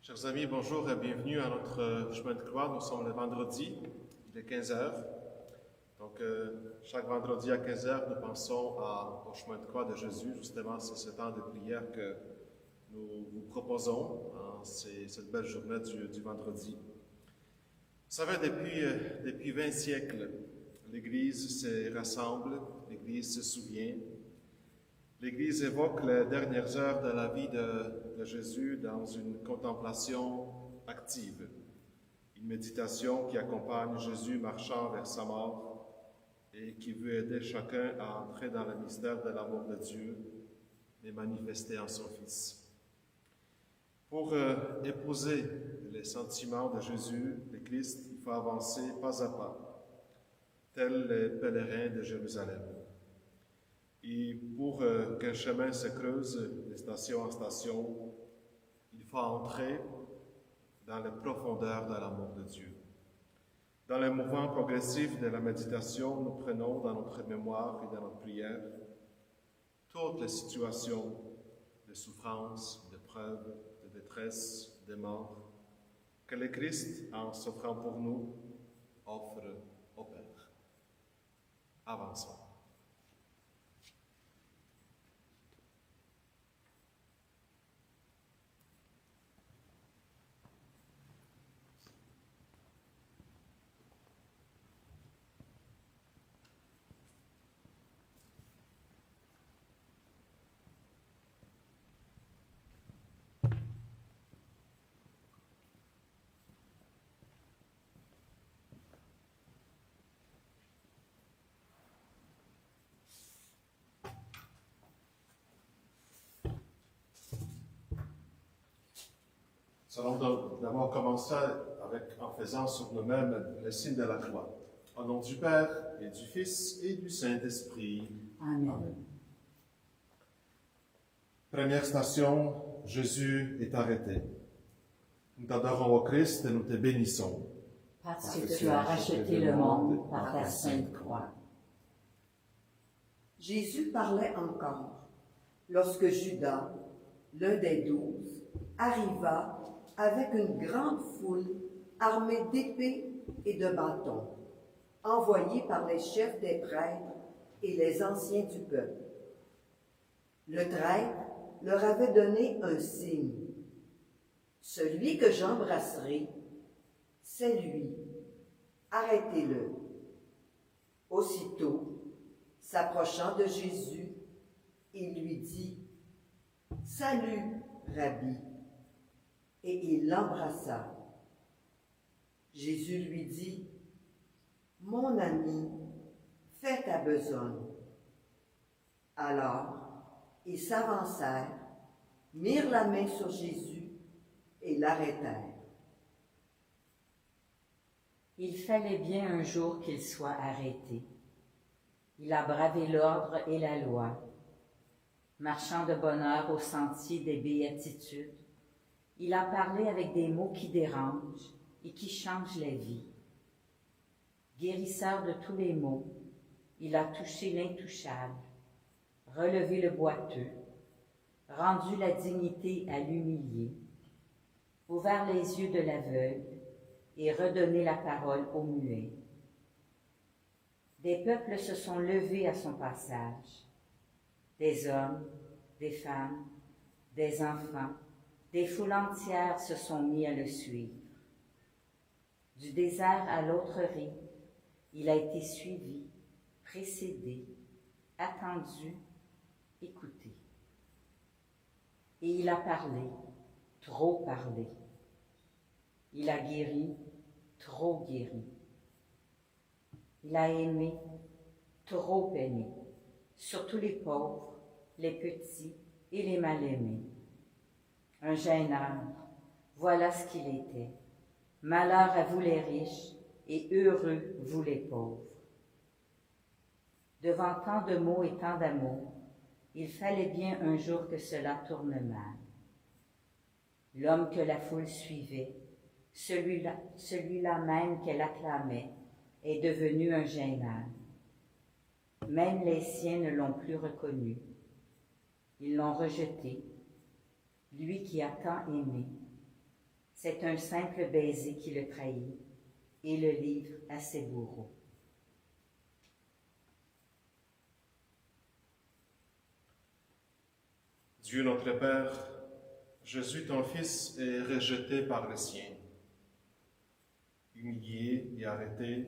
Chers amis, bonjour et bienvenue à notre chemin de croix. Nous sommes le vendredi, il est 15 heures. Donc, chaque vendredi à 15 heures, nous pensons au chemin de croix de Jésus. Justement, c'est ce temps de prière que nous vous proposons en cette belle journée du vendredi. Vous savez, depuis 20 siècles, l'Église se rassemble, l'Église se souvient. L'Église évoque les dernières heures de la vie de Jésus dans une contemplation active, une méditation qui accompagne Jésus marchant vers sa mort et qui veut aider chacun à entrer dans le mystère de l'amour de Dieu et manifester en son Fils. Pour épouser les sentiments de Jésus, le Christ, il faut avancer pas à pas, tels les pèlerins de Jérusalem. Et pour qu'un chemin se creuse de station en station, il faut entrer dans les profondeurs de l'amour de Dieu. Dans le mouvement progressif de la méditation, nous prenons dans notre mémoire et dans notre prière toutes les situations de souffrance, d'épreuve, de détresse, de mort, que le Christ, en s'offrant pour nous, offre au Père. Avançons. Nous allons d'abord commencer en faisant sur nous-mêmes le signe de la croix. Au nom du Père, et du Fils, et du Saint-Esprit. Amen. Amen. Première station, Jésus est arrêté. Nous t'adorons au Christ et nous te bénissons. Parce que tu as racheté le monde par ta sainte croix. Jésus parlait encore lorsque Judas, l'un des 12, arriva avec une grande foule armée d'épées et de bâtons, envoyés par les chefs des prêtres et les anciens du peuple. Le traître leur avait donné un signe. Celui que j'embrasserai, c'est lui. Arrêtez-le. Aussitôt, s'approchant de Jésus, il lui dit « Salut, Rabbi !» et il l'embrassa. Jésus lui dit « Mon ami, fais ta besogne. » Alors, ils s'avancèrent, mirent la main sur Jésus et l'arrêtèrent. Il fallait bien un jour qu'il soit arrêté. Il a bravé l'ordre et la loi. Marchant de bonne heure au sentier des béatitudes, il a parlé avec des mots qui dérangent et qui changent la vie. Guérisseur de tous les maux, il a touché l'intouchable, relevé le boiteux, rendu la dignité à l'humilié, ouvert les yeux de l'aveugle et redonné la parole aux muets. Des peuples se sont levés à son passage, des hommes, des femmes, des enfants, des foules entières se sont mis à le suivre. Du désert à l'autre rive, il a été suivi, précédé, attendu, écouté. Et il a parlé, trop parlé. Il a guéri, trop guéri. Il a aimé, trop aimé, surtout les pauvres, les petits et les mal-aimés. Un gêneur, voilà ce qu'il était. Malheur à vous les riches et heureux vous les pauvres. Devant tant de mots et tant d'amour, il fallait bien un jour que cela tourne mal. L'homme que la foule suivait, celui-là même qu'elle acclamait, est devenu un gêneur. Même les siens ne l'ont plus reconnu. Ils l'ont rejeté, lui qui a tant aimé, C'est un simple baiser qui le trahit et le livre à ses bourreaux. Dieu notre Père, Jésus ton Fils est rejeté par les siens. Humilié et arrêté,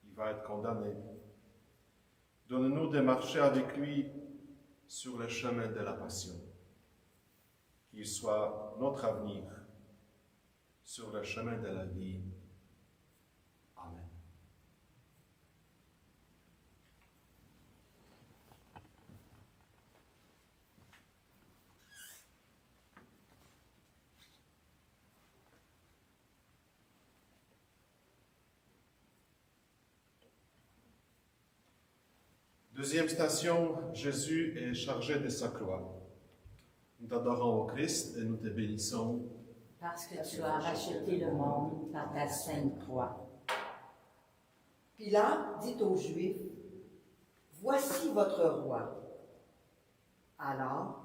il va être condamné. Donne-nous de marcher avec lui sur le chemin de la passion. Qu'il soit notre avenir sur le chemin de la vie. Amen. Deuxième station, Jésus est chargé de sa croix. Nous t'adorons au Christ et nous te bénissons. Parce que tu as racheté le monde par ta sainte croix. Pilate dit aux Juifs, « Voici votre roi. » Alors,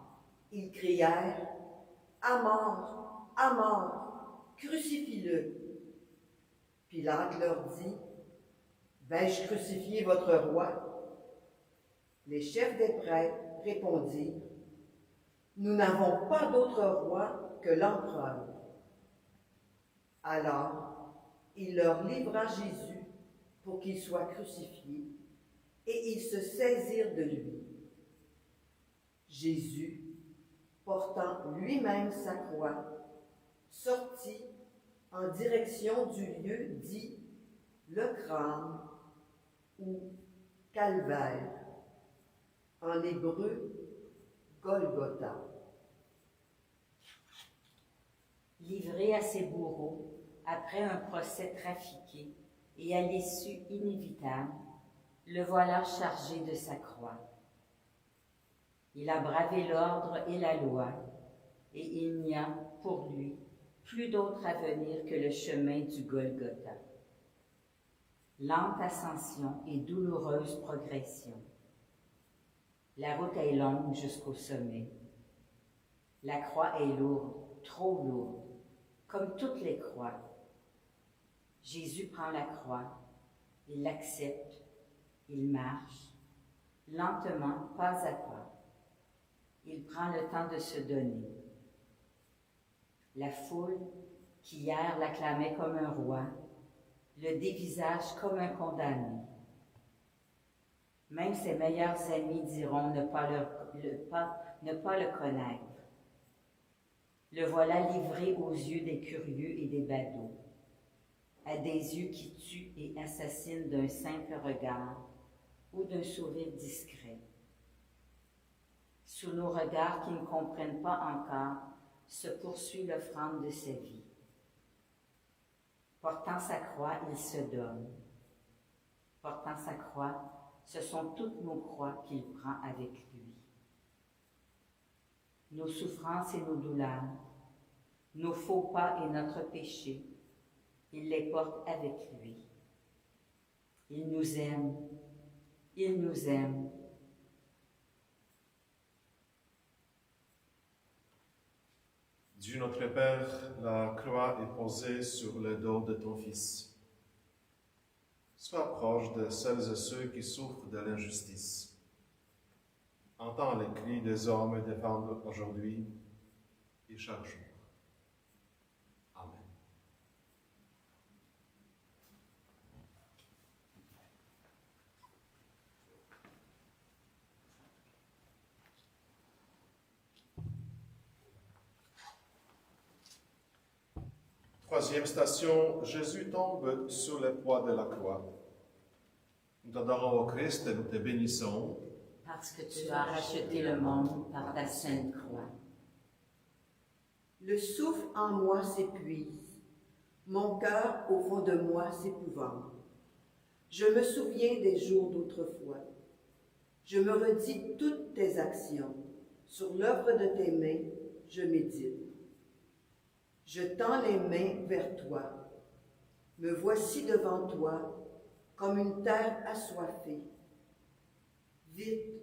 ils crièrent, « À mort, à mort, crucifie-le. » Pilate leur dit, « Vais-je crucifier votre roi? » Les chefs des prêtres répondirent, « Nous n'avons pas d'autre roi que l'empereur. » Alors, il leur livra Jésus pour qu'il soit crucifié, et ils se saisirent de lui. Jésus, portant lui-même sa croix, sortit en direction du lieu dit le crâne ou calvaire, en hébreu Golgotha. Livré à ses bourreaux, après un procès trafiqué et à l'issue inévitable, le voilà chargé de sa croix. Il a bravé l'ordre et la loi, et il n'y a, pour lui, plus d'autre avenir que le chemin du Golgotha. Lente ascension et douloureuse progression. La route est longue jusqu'au sommet. La croix est lourde, trop lourde, comme toutes les croix. Jésus prend la croix, il l'accepte, il marche, lentement, pas à pas. Il prend le temps de se donner. La foule, qui hier l'acclamait comme un roi, le dévisage comme un condamné. Même ses meilleurs amis diront ne pas le connaître. Le voilà livré aux yeux des curieux et des badauds, à des yeux qui tuent et assassinent d'un simple regard ou d'un sourire discret. Sous nos regards qui ne comprennent pas encore, se poursuit l'offrande de sa vie. Portant sa croix, il se donne. Portant sa croix, ce sont toutes nos croix qu'il prend avec lui. Nos souffrances et nos douleurs, nos faux pas et notre péché, il les porte avec lui. Il nous aime, il nous aime. Dieu notre Père, la croix est posée sur le dos de ton Fils. Sois proche de celles et ceux qui souffrent de l'injustice. Entends les cris des hommes et des femmes aujourd'hui et chaque jour. Amen. Troisième station, Jésus tombe sur le poids de la croix. Nous t'adorons au Christ et nous te bénissons. Parce que tu as racheté le monde par ta sainte croix. Le souffle en moi s'épuise, mon cœur au fond de moi s'épouvante. Je me souviens des jours d'autrefois. Je me redis toutes tes actions. Sur l'œuvre de tes mains, je médite. Je tends les mains vers toi. Me voici devant toi, comme une terre assoiffée. Vite,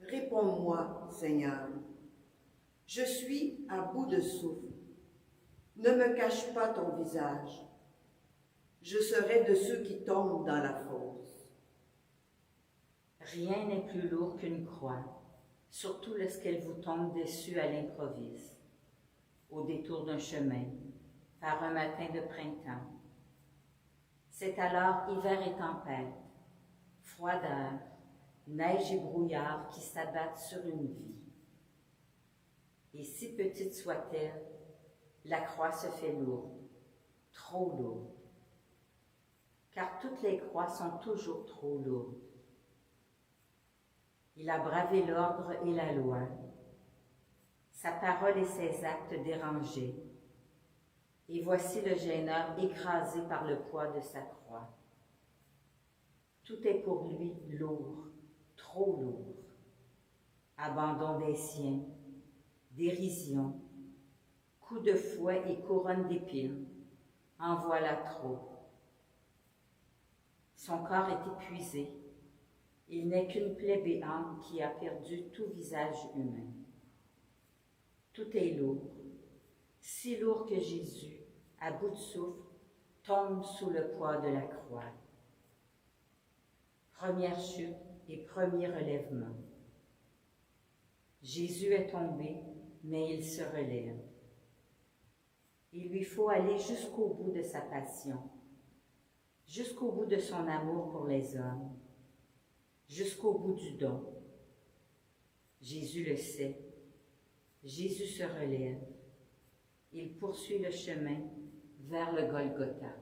réponds-moi, Seigneur. Je suis à bout de souffle. Ne me cache pas ton visage. Je serai de ceux qui tombent dans la fosse. Rien n'est plus lourd qu'une croix, surtout lorsqu'elle vous tombe dessus à l'improviste, au détour d'un chemin, par un matin de printemps. C'est alors hiver et tempête, froideur, neige et brouillard qui s'abattent sur une vie. Et si petite soit-elle, la croix se fait lourde, trop lourde. Car toutes les croix sont toujours trop lourdes. Il a bravé l'ordre et la loi, sa parole et ses actes dérangés. Et voici le gêneur écrasé par le poids de sa croix. Tout est pour lui lourd, trop lourd. Abandon des siens, dérision, coups de fouet et couronne d'épines, en voilà trop. Son corps est épuisé, il n'est qu'une plaie béante qui a perdu tout visage humain. Tout est lourd, si lourd que Jésus, à bout de souffle, tombe sous le poids de la croix. Première chute et premier relèvement. Jésus est tombé, mais il se relève. Il lui faut aller jusqu'au bout de sa passion, jusqu'au bout de son amour pour les hommes, jusqu'au bout du don. Jésus le sait. Jésus se relève. Il poursuit le chemin vers le Golgotha.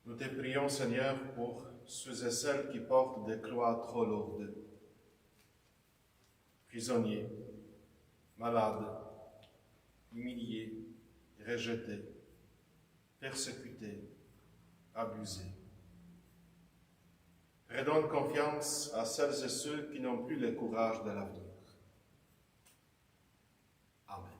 Nous te prions, Seigneur, pour ceux et celles qui portent des croix trop lourdes. Prisonniers, malades, humiliés, rejetés, persécutés, abusés. Redonne confiance à celles et ceux qui n'ont plus le courage de l'avenir. Amen.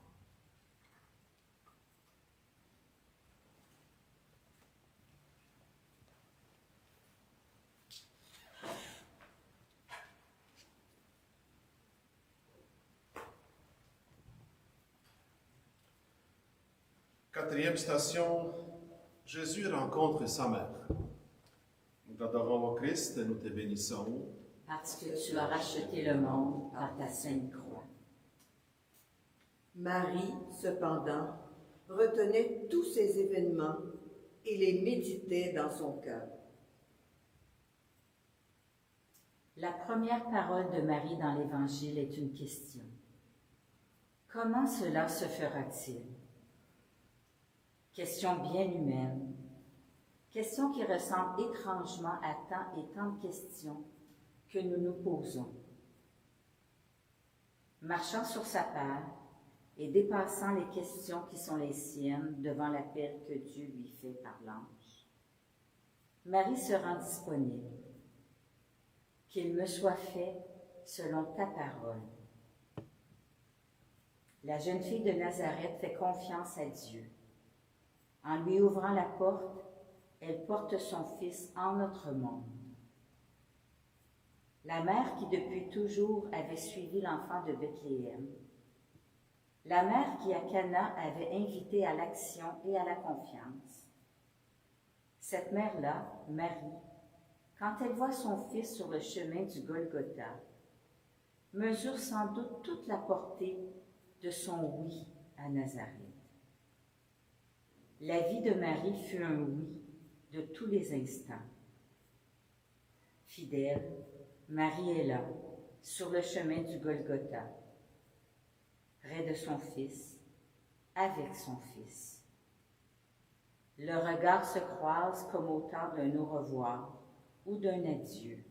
Quatrième station, Jésus rencontre sa mère. Nous t'adorons au Christ et nous te bénissons. Parce que tu as racheté le monde par ta sainte croix. Marie, cependant, retenait tous ces événements et les méditait dans son cœur. La première parole de Marie dans l'Évangile est une question. Comment cela se fera-t-il? Question bien humaine, question qui ressemble étrangement à tant et tant de questions que nous nous posons. Marchant sur sa paire et dépassant les questions qui sont les siennes devant l'appel que Dieu lui fait par l'ange, Marie se rend disponible. Qu'il me soit fait selon ta parole. La jeune fille de Nazareth fait confiance à Dieu. En lui ouvrant la porte, elle porte son fils en notre monde. La mère qui depuis toujours avait suivi l'enfant de Bethléem, la mère qui à Cana avait invité à l'action et à la confiance. Cette mère-là, Marie, quand elle voit son fils sur le chemin du Golgotha, mesure sans doute toute la portée de son oui à Nazareth. La vie de Marie fut un oui de tous les instants. Fidèle, Marie est là, sur le chemin du Golgotha, près de son fils, avec son fils. Le regard se croise comme au temps d'un au revoir ou d'un adieu.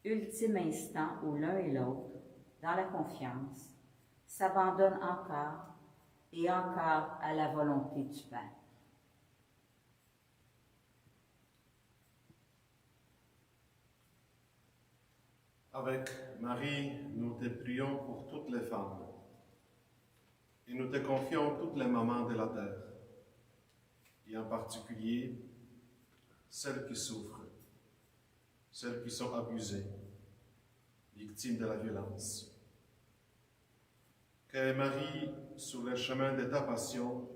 Ultime instant où l'un et l'autre, dans la confiance, s'abandonnent encore et encore à la volonté du Père. Avec Marie, nous te prions pour toutes les femmes et nous te confions toutes les mamans de la terre, et en particulier celles qui souffrent, celles qui sont abusées, victime de la violence. Que Marie, sur le chemin de ta passion,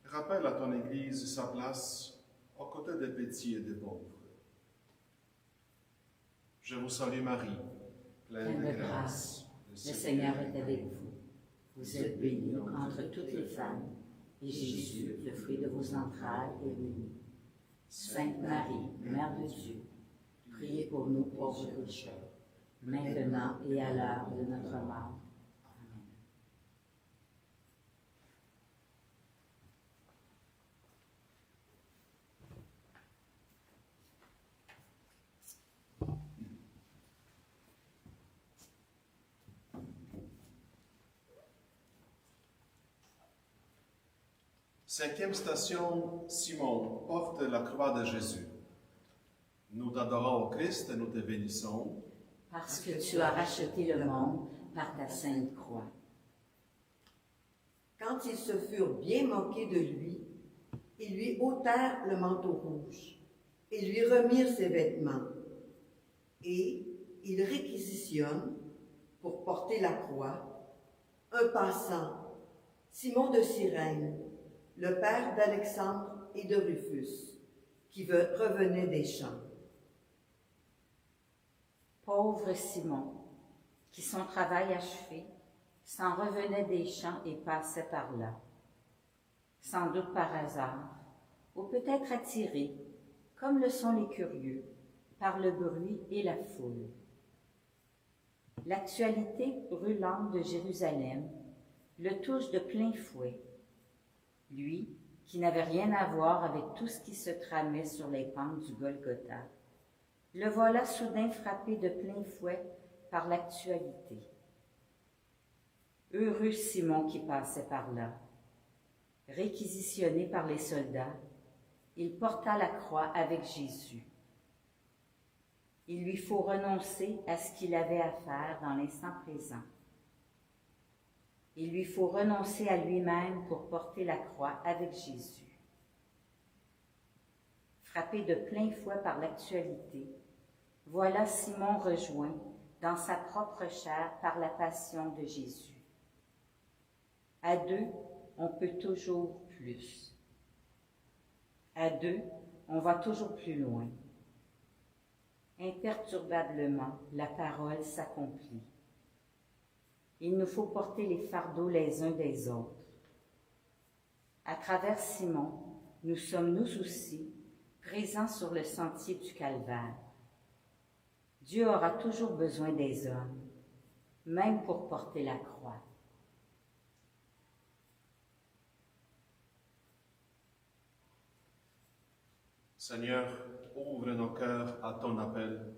rappelle à ton Église sa place aux côtés des petits et des pauvres. Je vous salue Marie, pleine de grâce. Le Seigneur est avec vous. Vous êtes bénie entre toutes les femmes, et Jésus, le fruit de vos entrailles, est béni. Sainte Marie, Mère de Dieu, priez pour nous pauvres pécheurs, maintenant et à l'heure de notre mort. Amen. Cinquième station, Simon porte la croix de Jésus. Nous t'adorons au Christ et nous te bénissons. Parce que tu as racheté le monde par ta sainte croix. Quand ils se furent bien moqués de lui, ils lui ôtèrent le manteau rouge et lui remirent ses vêtements. Et ils réquisitionnent, pour porter la croix, un passant, Simon de Cyrène, le père d'Alexandre et de Rufus, qui revenait des champs. Pauvre Simon, qui son travail achevé, s'en revenait des champs et passait par là, sans doute par hasard, ou peut-être attiré, comme le sont les curieux, par le bruit et la foule. L'actualité brûlante de Jérusalem le touche de plein fouet. Lui, qui n'avait rien à voir avec tout ce qui se tramait sur les pentes du Golgotha, le voilà soudain frappé de plein fouet par l'actualité. Heureux Simon qui passait par là. Réquisitionné par les soldats, il porta la croix avec Jésus. Il lui faut renoncer à ce qu'il avait à faire dans l'instant présent. Il lui faut renoncer à lui-même pour porter la croix avec Jésus. Frappé de plein fouet par l'actualité, voilà Simon rejoint dans sa propre chair par la passion de Jésus. À deux, on peut toujours plus. À deux, on va toujours plus loin. Imperturbablement, la parole s'accomplit. Il nous faut porter les fardeaux les uns des autres. À travers Simon, nous sommes nous aussi présents sur le sentier du Calvaire. Dieu aura toujours besoin des hommes, même pour porter la croix. Seigneur, ouvre nos cœurs à ton appel.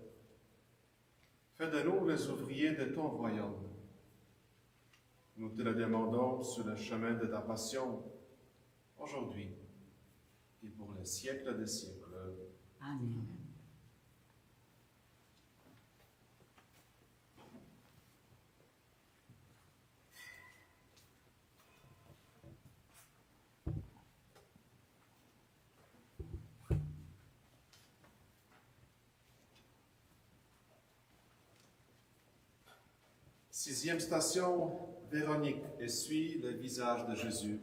Fais de nous les ouvriers de ton royaume. Nous te le demandons sur le chemin de ta passion, aujourd'hui et pour les siècles des siècles. Amen. Sixième station, Véronique essuie le visage de Jésus.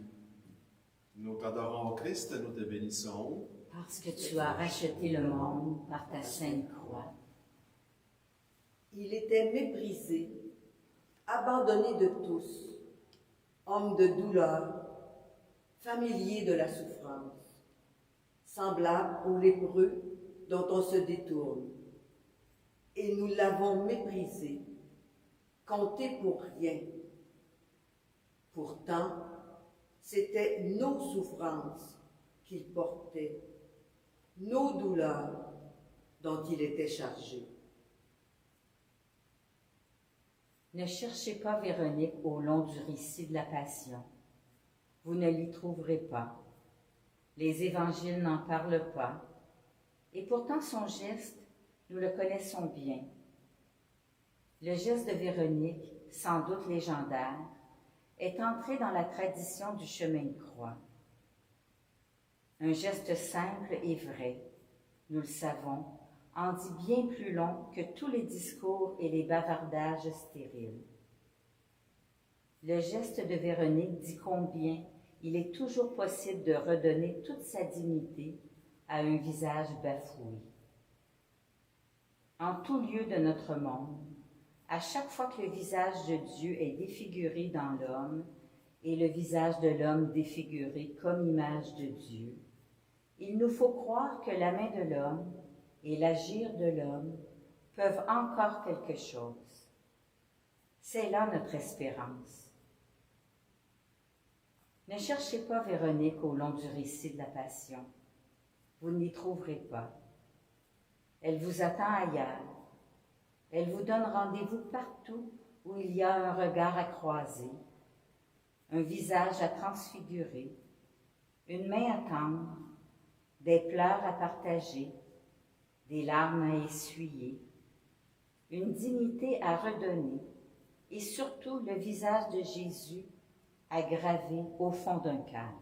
Nous t'adorons au Christ et nous te bénissons. Parce que tu as racheté le monde par ta sainte croix. Il était méprisé, abandonné de tous, homme de douleur, familier de la souffrance, semblable aux lépreux dont on se détourne. Et nous l'avons méprisé, compté pour rien. Pourtant, c'était nos souffrances qu'il portait, nos douleurs dont il était chargé. Ne cherchez pas Véronique au long du récit de la Passion. Vous ne l'y trouverez pas. Les évangiles n'en parlent pas. Et pourtant son geste, nous le connaissons bien. Le geste de Véronique, sans doute légendaire, est entré dans la tradition du chemin de croix. Un geste simple et vrai, nous le savons, en dit bien plus long que tous les discours et les bavardages stériles. Le geste de Véronique dit combien il est toujours possible de redonner toute sa dignité à un visage bafoué. En tout lieu de notre monde, à chaque fois que le visage de Dieu est défiguré dans l'homme et le visage de l'homme défiguré comme image de Dieu, il nous faut croire que la main de l'homme et l'agir de l'homme peuvent encore quelque chose. C'est là notre espérance. Ne cherchez pas Véronique au long du récit de la Passion. Vous n'y trouverez pas. Elle vous attend ailleurs. Elle vous donne rendez-vous partout où il y a un regard à croiser, un visage à transfigurer, une main à tendre, des pleurs à partager, des larmes à essuyer, une dignité à redonner et surtout le visage de Jésus à graver au fond d'un cœur.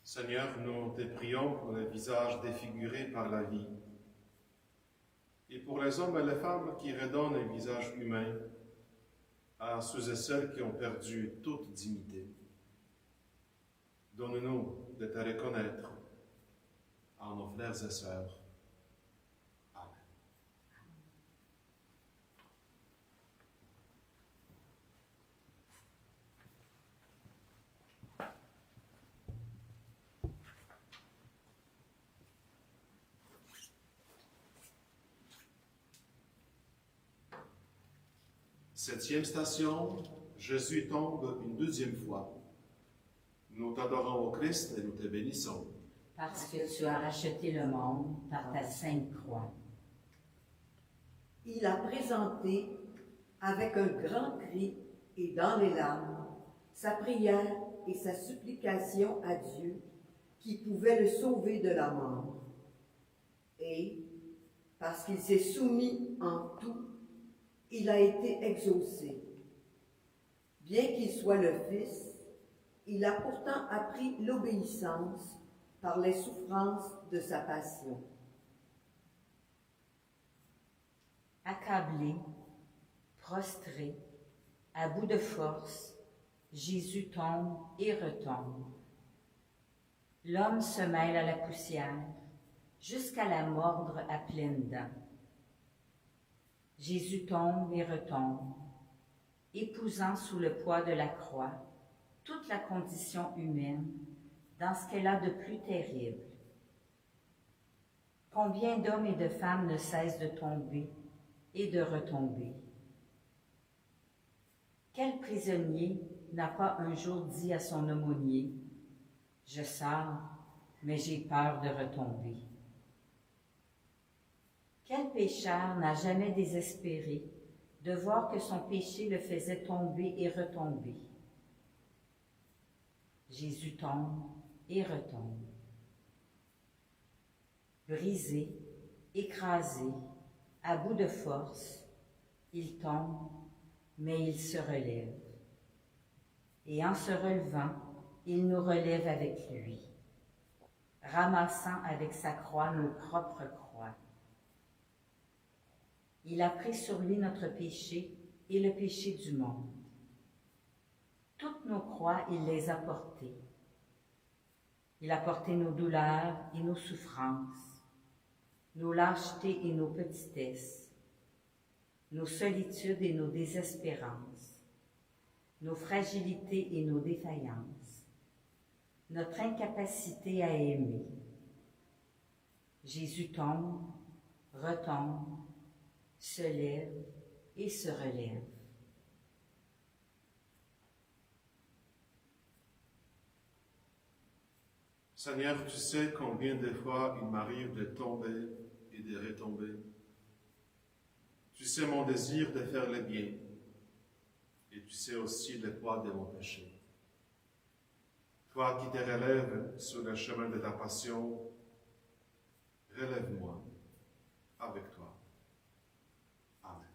Seigneur, nous te prions pour le visage défiguré par la vie et pour les hommes et les femmes qui redonnent un visage humain à ceux et celles qui ont perdu toute dignité. Donne-nous de te reconnaître en nos frères et sœurs. Amen. Septième station, Jésus tombe une deuxième fois. Nous t'adorons au Christ et nous te bénissons. Parce que tu as racheté le monde par ta sainte croix. Il a présenté, avec un grand cri et dans les larmes, sa prière et sa supplication à Dieu qui pouvait le sauver de la mort. Et, parce qu'il s'est soumis en tout, il a été exaucé. Bien qu'il soit le Fils, il a pourtant appris l'obéissance par les souffrances de sa passion. Accablé, prostré, à bout de force, Jésus tombe et retombe. L'homme se mêle à la poussière jusqu'à la mordre à pleines dents. Jésus tombe et retombe, épousant sous le poids de la croix toute la condition humaine dans ce qu'elle a de plus terrible. Combien d'hommes et de femmes ne cessent de tomber et de retomber? Quel prisonnier n'a pas un jour dit à son aumônier « Je sors, mais j'ai peur de retomber ». Quel pécheur n'a jamais désespéré de voir que son péché le faisait tomber et retomber? Jésus tombe et retombe. Brisé, écrasé, à bout de force, il tombe, mais il se relève. Et en se relevant, il nous relève avec lui, ramassant avec sa croix nos propres croix. Il a pris sur lui notre péché et le péché du monde. Toutes nos croix, il les a portées. Il a porté nos douleurs et nos souffrances, nos lâchetés et nos petitesses, nos solitudes et nos désespérances, nos fragilités et nos défaillances, notre incapacité à aimer. Jésus tombe, retombe, se lève et se relève. Seigneur, tu sais combien de fois il m'arrive de tomber et de retomber. Tu sais mon désir de faire le bien et tu sais aussi le poids de mon péché. Toi qui te relèves sur le chemin de ta passion, relève-moi avec toi. Amen.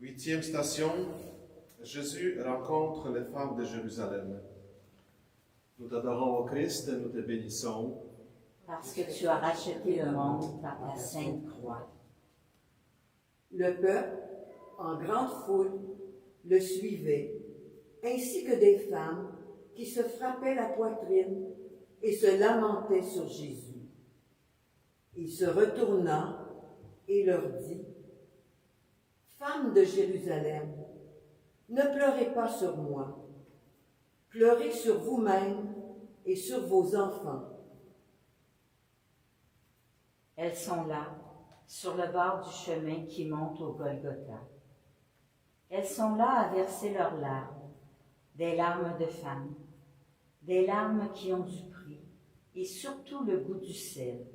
Huitième station, Jésus rencontre les femmes de Jérusalem. Nous t'adorons au Christ et nous te bénissons. Parce que tu as racheté le monde par ta sainte croix. Le peuple, en grande foule, le suivait, ainsi que des femmes qui se frappaient la poitrine et se lamentaient sur Jésus. Il se retourna et leur dit, « Femmes de Jérusalem, ne pleurez pas sur moi, pleurez sur vous-mêmes et sur vos enfants. » Elles sont là, sur le bord du chemin qui monte au Golgotha. Elles sont là à verser leurs larmes, des larmes de femmes, des larmes qui ont du prix et surtout le goût du sel.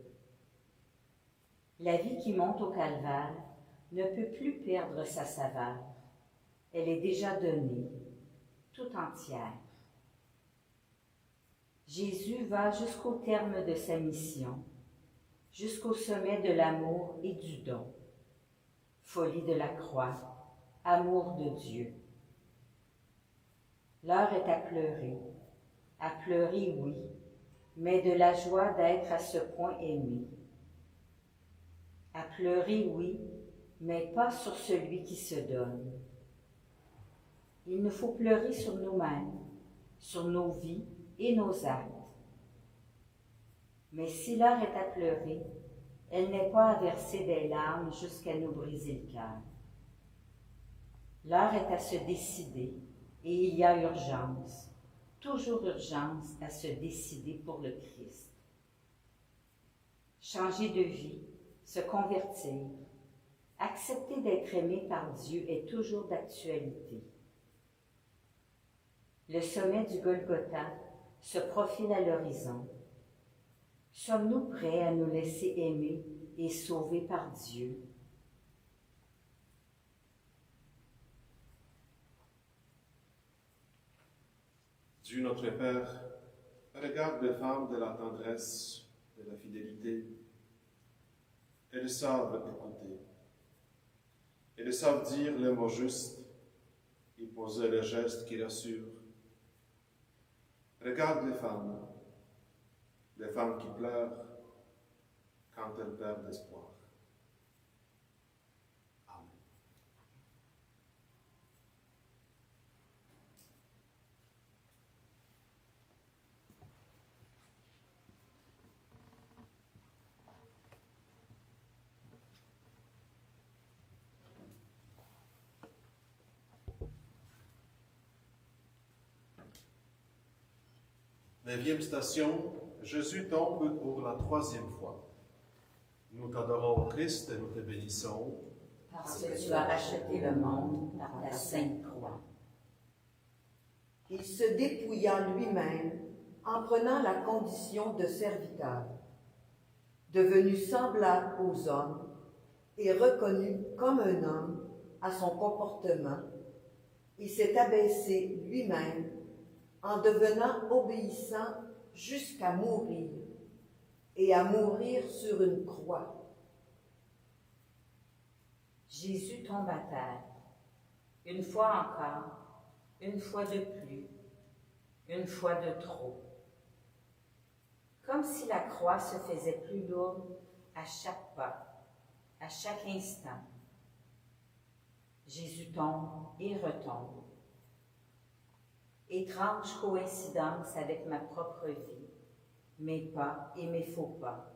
La vie qui monte au calvaire ne peut plus perdre sa saveur. Elle est déjà donnée, tout entière. Jésus va jusqu'au terme de sa mission, jusqu'au sommet de l'amour et du don. Folie de la croix, amour de Dieu. L'heure est à pleurer oui, mais de la joie d'être à ce point aimé. À pleurer oui, mais pas sur celui qui se donne. Il nous faut pleurer sur nous-mêmes, sur nos vies et nos actes. Mais si l'heure est à pleurer, elle n'est pas à verser des larmes jusqu'à nous briser le cœur. L'heure est à se décider, et il y a urgence, toujours urgence à se décider pour le Christ. Changer de vie, se convertir, accepter d'être aimé par Dieu est toujours d'actualité. Le sommet du Golgotha se profile à l'horizon. Sommes-nous prêts à nous laisser aimer et sauver par Dieu? Dieu notre Père, regarde les femmes de la tendresse, de la fidélité. Elles savent écouter. Elles savent dire les mots justes et poser les gestes qui rassurent. Regarde les femmes qui pleurent quand elles perdent espoir. Amen. Neuvième station, Jésus tombe pour la troisième fois. Nous t'adorons au Christ et nous te bénissons. Parce que tu as racheté le monde par ta sainte croix. Il se dépouilla lui-même en prenant la condition de serviteur. Devenu semblable aux hommes et reconnu comme un homme à son comportement, il s'est abaissé lui-même en devenant obéissant jusqu'à mourir, et à mourir sur une croix. Jésus tombe à terre, une fois encore, une fois de plus, une fois de trop. Comme si la croix se faisait plus lourde à chaque pas, à chaque instant. Jésus tombe et retombe. Étrange coïncidence avec ma propre vie, mes pas et mes faux pas.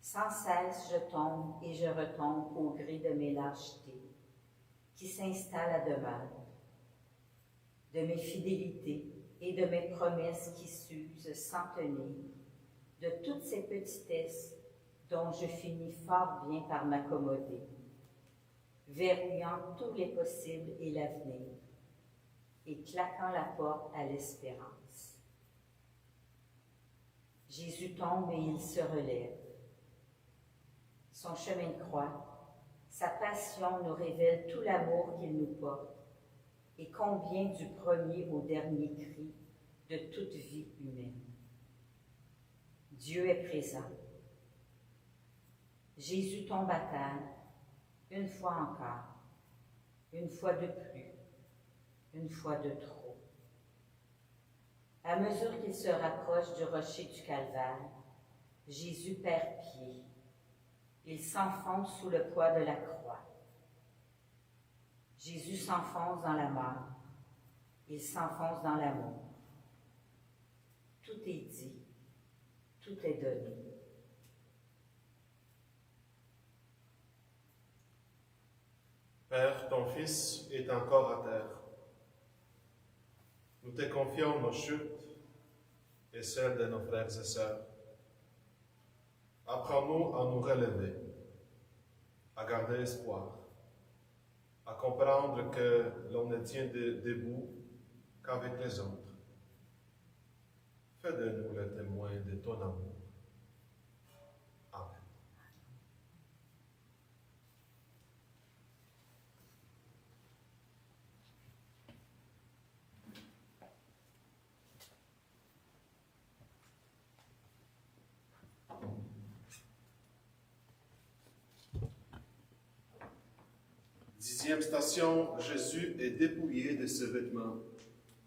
Sans cesse je tombe et je retombe au gré de mes lâchetés, qui s'installent à demeure, de mes fidélités et de mes promesses qui s'usent sans tenir, de toutes ces petitesses dont je finis fort bien par m'accommoder, verrouillant tous les possibles et l'avenir, et claquant la porte à l'espérance. Jésus tombe et il se relève. Son chemin de croix, sa passion nous révèle tout l'amour qu'il nous porte et combien du premier au dernier cri de toute vie humaine. Dieu est présent. Jésus tombe à terre, une fois encore, une fois de plus, une fois de trop. À mesure qu'il se rapproche du rocher du Calvaire, Jésus perd pied. Il s'enfonce sous le poids de la croix. Jésus s'enfonce dans la mort. Il s'enfonce dans l'amour. Tout est dit, tout est donné. Père, ton Fils est encore à terre. Nous te confions nos chutes et celles de nos frères et sœurs. Apprends-nous à nous relever, à garder espoir, à comprendre que l'on ne tient debout qu'avec les autres. Fais de nous le témoin de ton amour. Amen. Dixième station, Jésus est dépouillé de ses vêtements.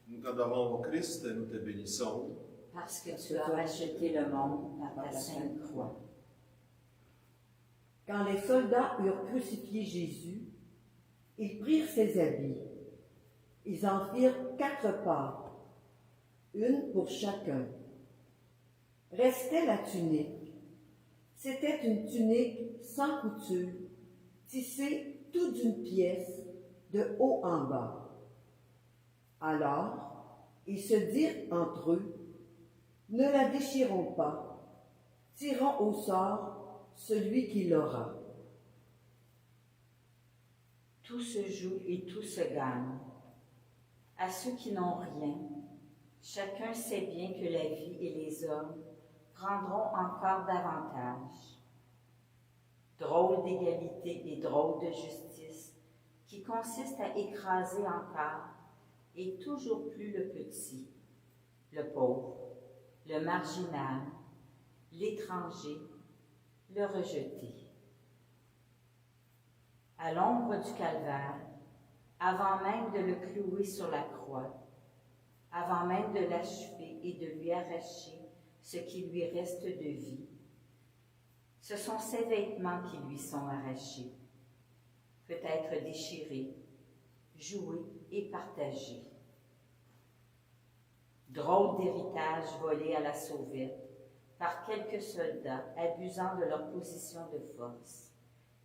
Nous t'adorons au Christ et nous te bénissons. Parce que tu as racheté le monde par ta sainte croix. Quand les soldats eurent crucifié Jésus, ils prirent ses habits. Ils en firent 4 parts, une pour chacun. Restait la tunique. C'était une tunique sans couture, tissée toute d'une pièce, de haut en bas. Alors, ils se dirent entre eux, « Ne la déchirons pas, tirons au sort celui qui l'aura. » Tout se joue et tout se gagne. À ceux qui n'ont rien, chacun sait bien que la vie et les hommes prendront encore davantage. Drôle d'égalité et drôle de justice qui consiste à écraser encore et toujours plus le petit, le pauvre, le marginal, l'étranger, le rejeté. À l'ombre du calvaire, avant même de le clouer sur la croix, avant même de l'achever et de lui arracher ce qui lui reste de vie, ce sont ses vêtements qui lui sont arrachés, peut-être déchirés, joués et partagés. Drôle d'héritage volé à la sauvette par quelques soldats abusant de leur position de force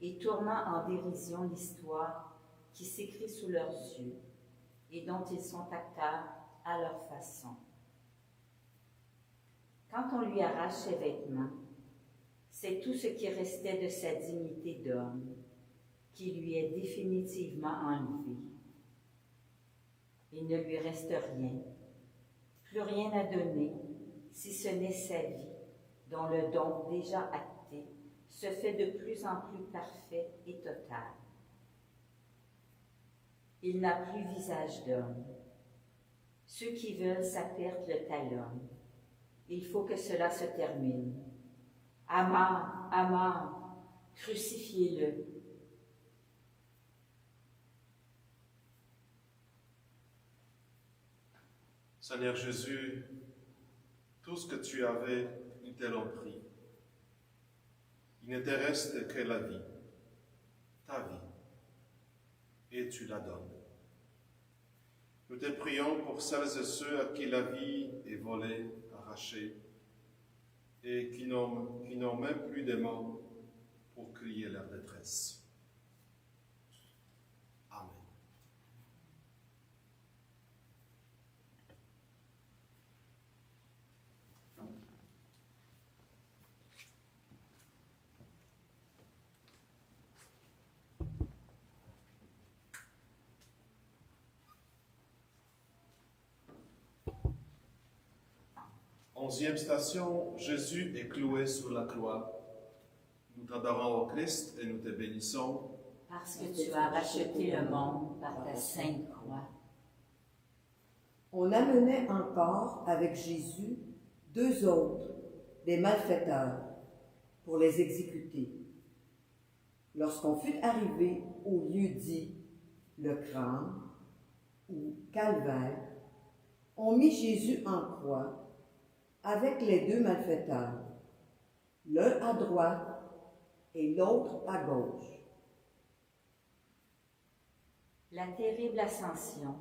et tournant en dérision l'histoire qui s'écrit sous leurs yeux et dont ils sont acteurs à leur façon. Quand on lui arrache ses vêtements, c'est tout ce qui restait de sa dignité d'homme qui lui est définitivement enlevé. Il ne lui reste rien, plus rien à donner, si ce n'est sa vie, dont le don déjà acté se fait de plus en plus parfait et total. Il n'a plus visage d'homme. Ceux qui veulent sa perte le talonnent. Il faut que cela se termine. À mort, à mort, crucifiez-le. Seigneur Jésus, tout ce que tu avais, ils te l'ont pris. Il ne te reste que la vie, ta vie, et tu la donnes. Nous te prions pour celles et ceux à qui la vie est volée, arrachée, et qui n'ont même plus de mots pour crier leur détresse. Amen. Onzième station, Jésus est cloué sur la croix. Nous t'adorons au Christ et nous te bénissons. Parce que tu as racheté le monde par ta sainte croix. On amenait encore avec Jésus 2 autres, des malfaiteurs, pour les exécuter. Lorsqu'on fut arrivé au lieu dit le crâne, ou calvaire, ont mis Jésus en croix avec les deux malfaiteurs, l'un à droite et l'autre à gauche. La terrible ascension,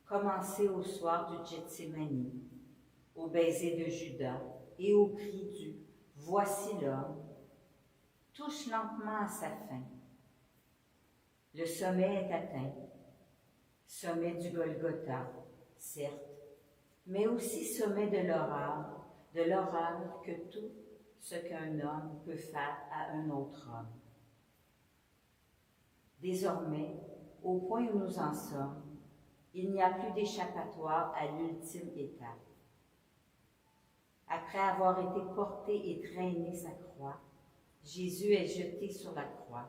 commencée au soir du Gethsémani, au baiser de Judas et au cri du « Voici l'homme », touche lentement à sa fin. Le sommet est atteint, sommet du Golgotha, certes, mais aussi sommet de l'horreur que tout ce qu'un homme peut faire à un autre homme. Désormais, au point où nous en sommes, il n'y a plus d'échappatoire à l'ultime étape. Après avoir été porté et traîné sa croix, Jésus est jeté sur la croix,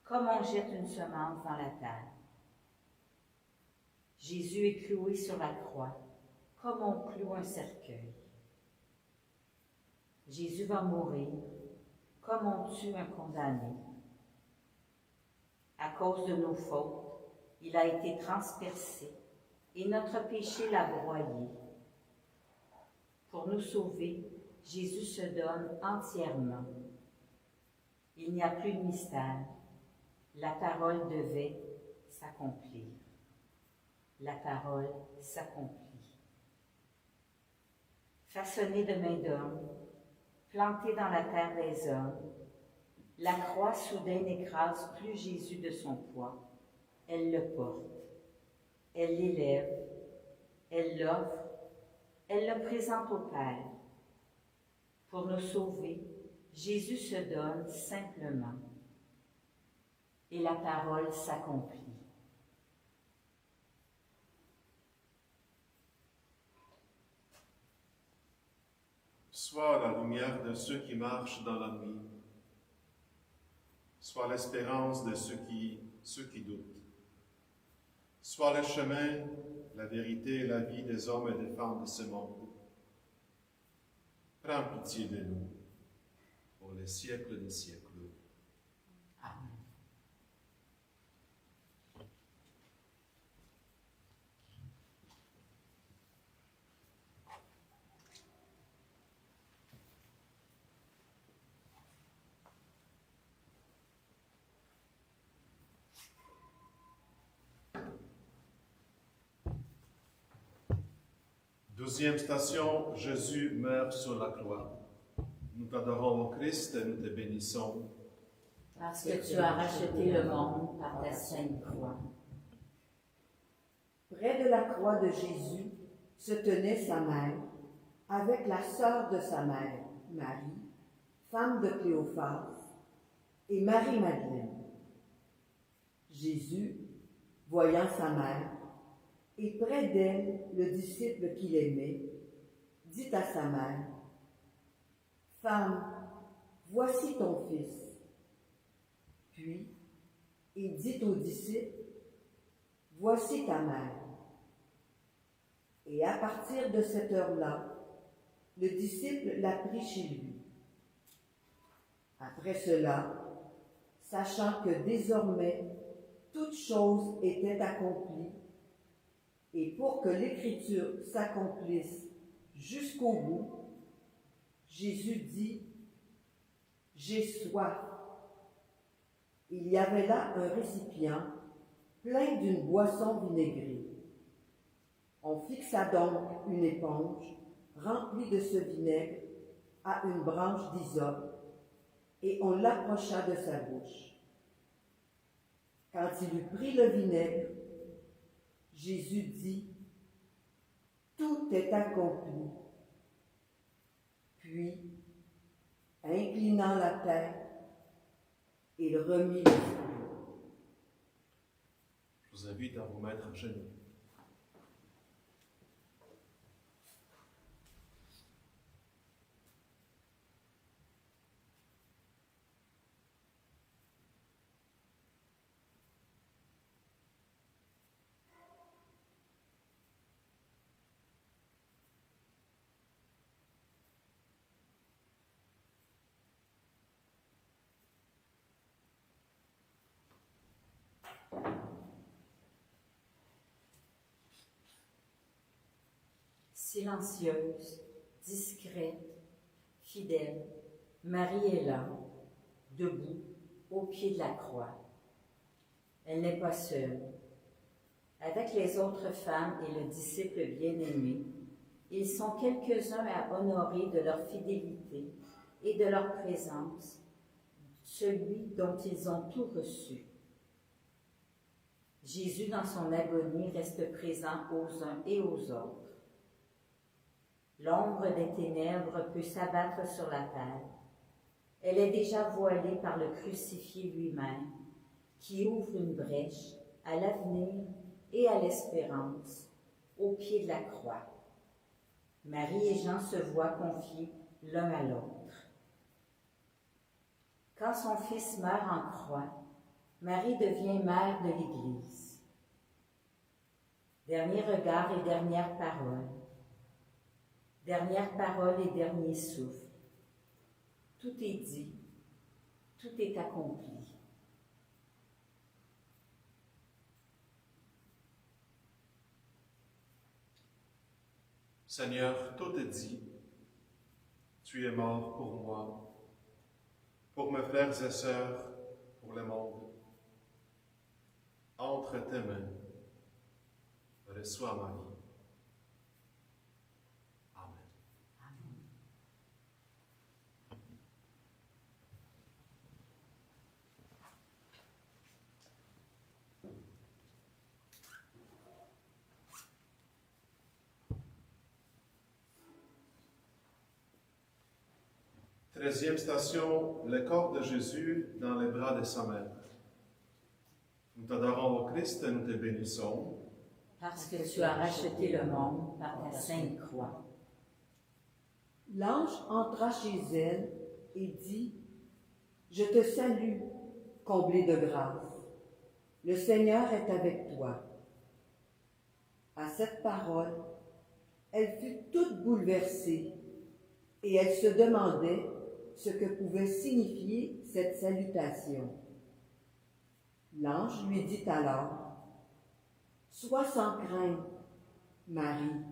comme on jette une semence dans la terre. Jésus est cloué sur la croix, comme on cloue un cercueil. Jésus va mourir, comme on tue un condamné. À cause de nos fautes, il a été transpercé et notre péché l'a broyé. Pour nous sauver, Jésus se donne entièrement. Il n'y a plus de mystère. La parole devait s'accomplir. La parole s'accomplit. Façonné de main d'homme, planté dans la terre des hommes, la croix soudain n'écrase plus Jésus de son poids. Elle le porte, elle l'élève, elle l'offre, elle le présente au Père. Pour nous sauver, Jésus se donne simplement. Et la parole s'accomplit. Sois la lumière de ceux qui marchent dans la nuit. Sois l'espérance de ceux qui doutent. Sois le chemin, la vérité et la vie des hommes et des femmes de ce monde. Prends pitié de nous pour les siècles des siècles. Amen. Douzième station, Jésus meurt sur la croix. Nous t'adorons, ô Christ, et nous te bénissons. Parce que tu as racheté le monde par ta sainte croix. Près de la croix de Jésus se tenait sa mère, avec la sœur de sa mère, Marie, femme de Cléophas, et Marie-Madeleine. Jésus, voyant sa mère, et près d'elle le disciple qu'il aimait, dit à sa mère, « Femme, voici ton fils. » Puis, il dit au disciple, « Voici ta mère. » Et à partir de cette heure-là, le disciple l'a pris chez lui. Après cela, sachant que désormais toute chose était accomplie, et pour que l'Écriture s'accomplisse jusqu'au bout, Jésus dit, « J'ai soif. » Il y avait là un récipient plein d'une boisson vinaigrée. On fixa donc une éponge remplie de ce vinaigre à une branche d'hysope et on l'approcha de sa bouche. Quand il eut pris le vinaigre, Jésus dit, « Tout est accompli. » Puis, inclinant la tête, il remit le fruit. Je vous invite à vous mettre à genoux. Silencieuse, discrète, fidèle, Marie est là, debout, au pied de la croix. Elle n'est pas seule. Avec les autres femmes et le disciple bien-aimé, ils sont quelques-uns à honorer de leur fidélité et de leur présence celui dont ils ont tout reçu. Jésus, dans son agonie, reste présent aux uns et aux autres. L'ombre des ténèbres peut s'abattre sur la terre. Elle est déjà voilée par le crucifié lui-même, qui ouvre une brèche à l'avenir et à l'espérance, au pied de la croix. Marie et Jean se voient confiés l'un à l'autre. Quand son fils meurt en croix, Marie devient mère de l'Église. Dernier regard et dernière parole. Dernière parole et dernier souffle. Tout est dit, tout est accompli. Seigneur, tout est dit. Tu es mort pour moi, pour mes frères et sœurs, pour le monde. Entre tes mains, reçois ma vie. Amen. 13e station, le corps de Jésus dans les bras de sa mère. Nous t'adorons, ô Christ, nous te bénissons. Parce que tu as racheté le monde par ta sainte croix. L'ange entra chez elle et dit, « Je te salue, comblée de grâce. Le Seigneur est avec toi. » À cette parole, elle fut toute bouleversée et elle se demandait ce que pouvait signifier cette salutation. L'ange lui dit alors, « Sois sans crainte, Marie,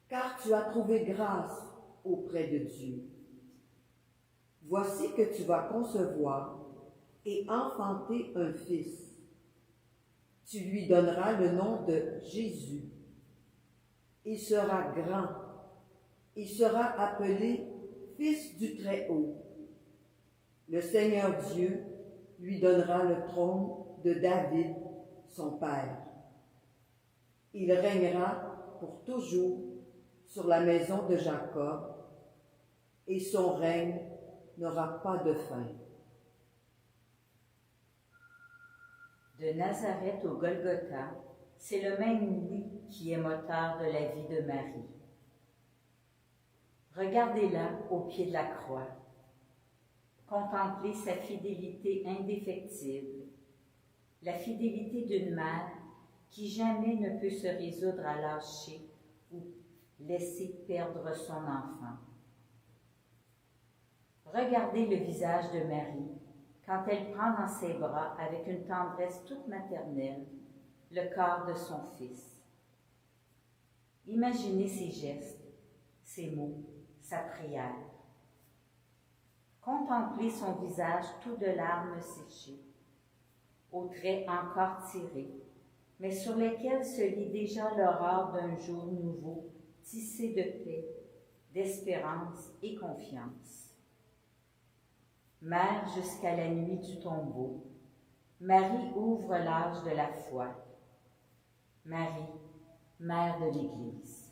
car tu as trouvé grâce auprès de Dieu. Voici que tu vas concevoir et enfanter un fils. Tu lui donneras le nom de Jésus. Il sera grand. Il sera appelé Fils du Très-Haut. Le Seigneur Dieu lui donnera le trône de David, son père. Il régnera pour toujours sur la maison de Jacob, et son règne n'aura pas de fin. » De Nazareth au Golgotha, c'est le même oui qui est moteur de la vie de Marie. Regardez-la au pied de la croix. Contemplez sa fidélité indéfectible, la fidélité d'une mère qui jamais ne peut se résoudre à lâcher ou laisser perdre son enfant. Regardez le visage de Marie quand elle prend dans ses bras avec une tendresse toute maternelle le corps de son fils. Imaginez ses gestes, ses mots, sa prière. Contemplez son visage tout de larmes séchées, aux traits encore tirés, mais sur lesquels se lit déjà l'aurore d'un jour nouveau, tissé de paix, d'espérance et confiance. Mère jusqu'à la nuit du tombeau, Marie ouvre l'âge de la foi. Marie, mère de l'Église.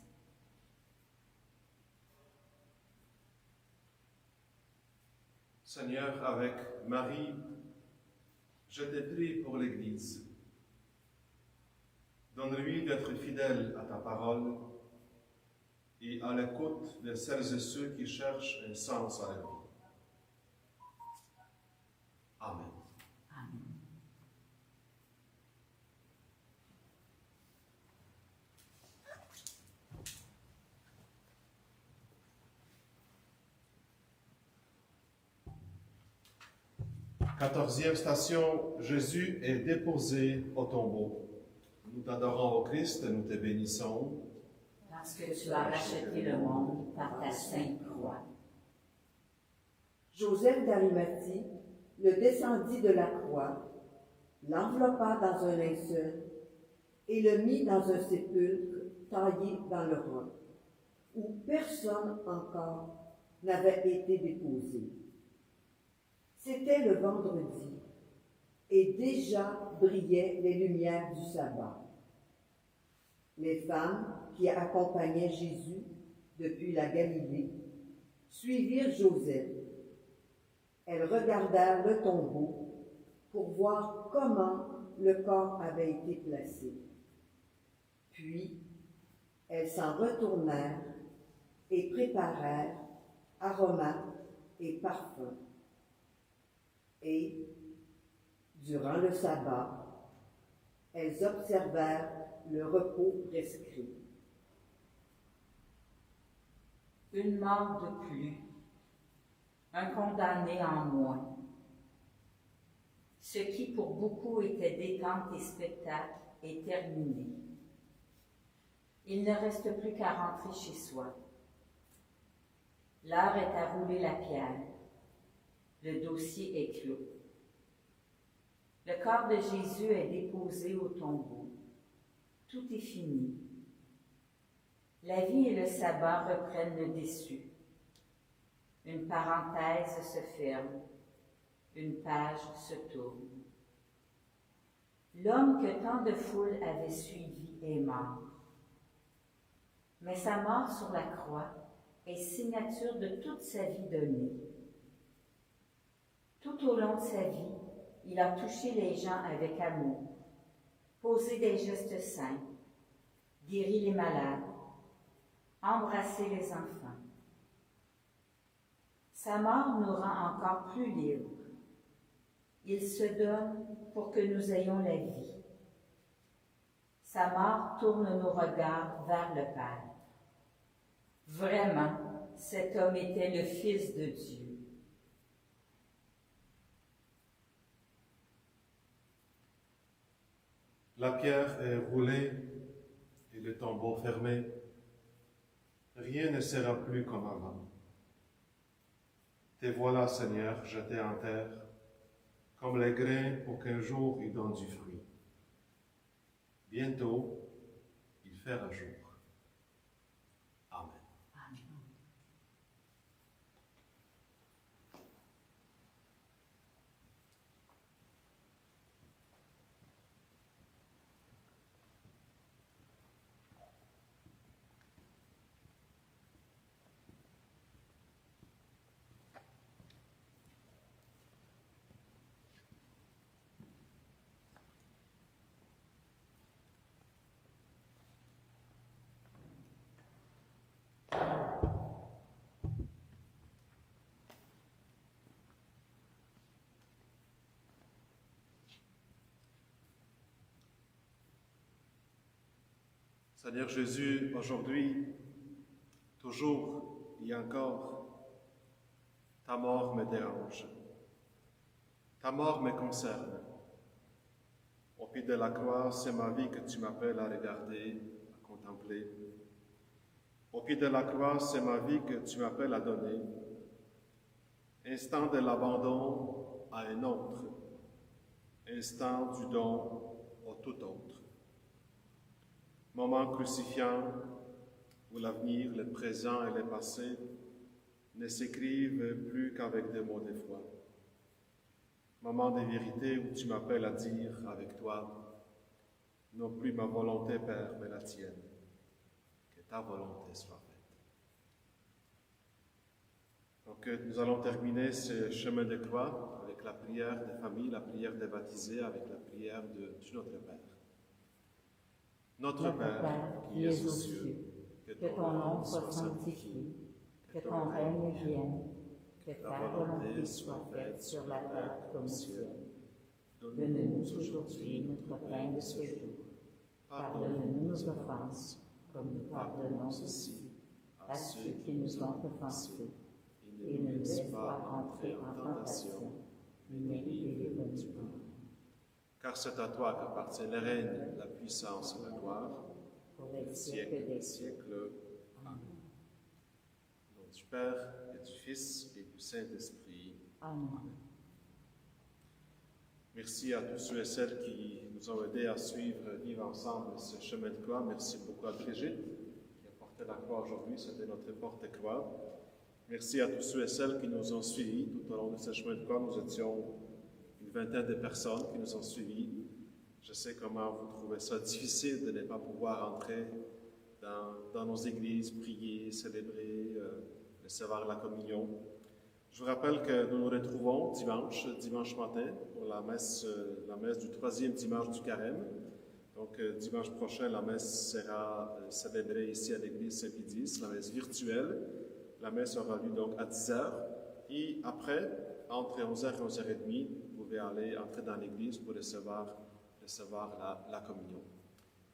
Seigneur, avec Marie, je te prie pour l'Église. Donne-lui d'être fidèle à ta parole et à l'écoute de celles et ceux qui cherchent un sens à la vie. Amen. Amen. Quatorzième station, Jésus est déposé au tombeau. Nous t'adorons, ô Christ, nous te bénissons. parce que tu as racheté le monde par ta sainte croix. Joseph d'Arimathie le descendit de la croix, l'enveloppa dans un linceul et le mit dans un sépulcre taillé dans le roc, où personne encore n'avait été déposé. C'était le vendredi, et déjà brillaient les lumières du sabbat. Les femmes qui accompagnaient Jésus depuis la Galilée suivirent Joseph. Elles regardèrent le tombeau pour voir comment le corps avait été placé. Puis, elles s'en retournèrent et préparèrent aromates et parfums. Et, durant le sabbat, elles observèrent le repos prescrit. Une mort de plus, un condamné en moins. Ce qui pour beaucoup était détente et spectacle est terminé. Il ne reste plus qu'à rentrer chez soi. L'heure est à rouler la pierre. Le dossier est clos. Le corps de Jésus est déposé au tombeau. Tout est fini. La vie et le sabbat reprennent le dessus. Une parenthèse se ferme. Une page se tourne. L'homme que tant de foules avaient suivi est mort. Mais sa mort sur la croix est signature de toute sa vie donnée. Tout au long de sa vie, il a touché les gens avec amour, posé des gestes simples, guéri les malades, embrassé les enfants. Sa mort nous rend encore plus libres. Il se donne pour que nous ayons la vie. Sa mort tourne nos regards vers le Père. Vraiment, cet homme était le Fils de Dieu. La pierre est roulée et le tombeau fermé. Rien ne sera plus comme avant. Te voilà, Seigneur, jeté en terre, comme les grains pour qu'un jour ils donnent du fruit. Bientôt, il fera jour. Amen. Seigneur Jésus, aujourd'hui, toujours et encore, ta mort me dérange. Ta mort me concerne. Au pied de la croix, c'est ma vie que tu m'appelles à regarder, à contempler. Au pied de la croix, c'est ma vie que tu m'appelles à donner. Instant de l'abandon à un autre. Instant du don au tout autre. Moment crucifiant où l'avenir, le présent et le passé ne s'écrivent plus qu'avec des mots de foi. Moment de vérité où tu m'appelles à dire avec toi, non plus ma volonté, Père, mais la tienne, que ta volonté soit faite. Donc nous allons terminer ce chemin de croix avec la prière des familles, la prière des baptisés, avec la prière du Notre Père. Notre Père, qui es aux cieux, que ton nom soit sanctifié, que ton règne vienne, que ta volonté soit faite sur la terre comme au ciel. Donne-nous aujourd'hui notre pain de ce jour. Pardonne-nous nos offenses, comme nous pardonnons aussi à ceux qui nous ont offensés. Et ne nous laisse pas entrer en tentation, mais délivre-nous du mal. Car c'est à toi qu'appartient le règne, la puissance et la gloire, pour les des siècles siècles des des siècles. Amen. Au nom du Père, et du Fils, et du Saint-Esprit. Amen. Merci à tous ceux et celles qui nous ont aidés à vivre ensemble ce chemin de croix. Merci beaucoup à Brigitte qui a porté la croix aujourd'hui, c'était notre porte-croix. Merci à tous ceux et celles qui nous ont suivis tout au long de ce chemin de croix. Nous étions une vingtaine de personnes qui nous ont suivis. Je sais comment vous trouvez ça difficile de ne pas pouvoir entrer dans nos églises, prier, célébrer, recevoir la communion. Je vous rappelle que nous nous retrouvons dimanche matin, pour la messe du 3e dimanche du Carême. Donc, dimanche prochain, la messe sera célébrée ici à l'église Saint-Pédis, la messe virtuelle. La messe aura lieu donc à 10h. Et après, entre 11h et 11h30, vous pouvez entrer dans l'église pour recevoir la communion.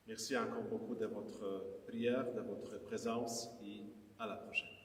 Merci encore beaucoup de votre prière, de votre présence et à la prochaine.